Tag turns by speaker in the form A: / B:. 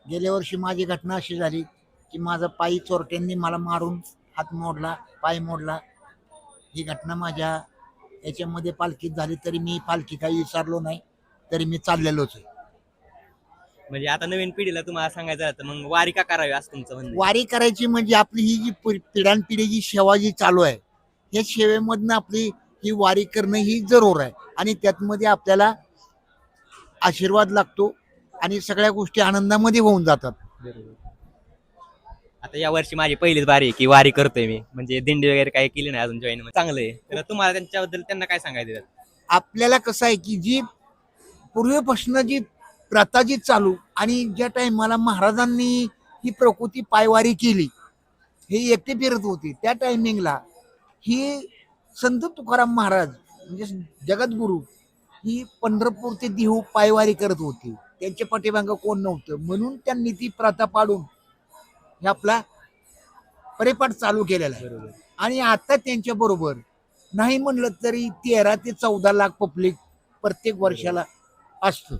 A: गेल्या वर्षी माझी घटना अशी झाली की माझा पायी चोरट्यांनी मला मारून हात मोडला, पाय मोडला. ही घटना माझ्या याच्यामध्ये पालखीत झाली, तरी मी पालखी काही विसरलो नाही, तरी मी चाललेलोच आहे.
B: म्हणजे आता नवीन पिढीला तुम्हाला सांगायचं झालं तर मग वारी का करावी असं तुमचं म्हणणं आहे?
A: वारी करायची म्हणजे आपली ही जी पिढ्यानपिढी जी सेवा जी चालू आहे, या सेवेमधनं आपली ही वारी करणं ही जरूर आहे. आणि त्यातमध्ये आपल्याला आशीर्वाद लागतो आणि सगळ्या गोष्टी आनंदामध्ये होऊन जातात.
B: आता या वर्षी माझी पहिलीच वारी आहे की वारी करतोय मी, म्हणजे दिंडी वगैरे काही केली नाही अजून जॉईन. चांगलं आहे. तर तुम्हाला त्यांच्याबद्दल त्यांना काय सांगायचं आहे?
A: आपल्याला कसं आहे की जी पूर्वीपासून जी प्रथा जी चालू आणि ज्या टाइमाला महाराजांनी ही प्रकृती पायवारी केली, हे एकटे फिरत होते त्या टायमिंगला ही संत तुकाराम महाराज म्हणजे जगद्गुरु ही पंढरपूर ते देहू पायवारी करत होती. त्यांच्या पाठीमागं कोण नव्हतं, म्हणून त्यांनी ती प्रथा पाडून हे आपला परिपाठ चालू केलेला आहे.
B: बरोबर.
A: आणि आता त्यांच्या बरोबर नाही म्हणलं तरी 13 ते 14 लाख पब्लिक प्रत्येक वर्षाला असतं.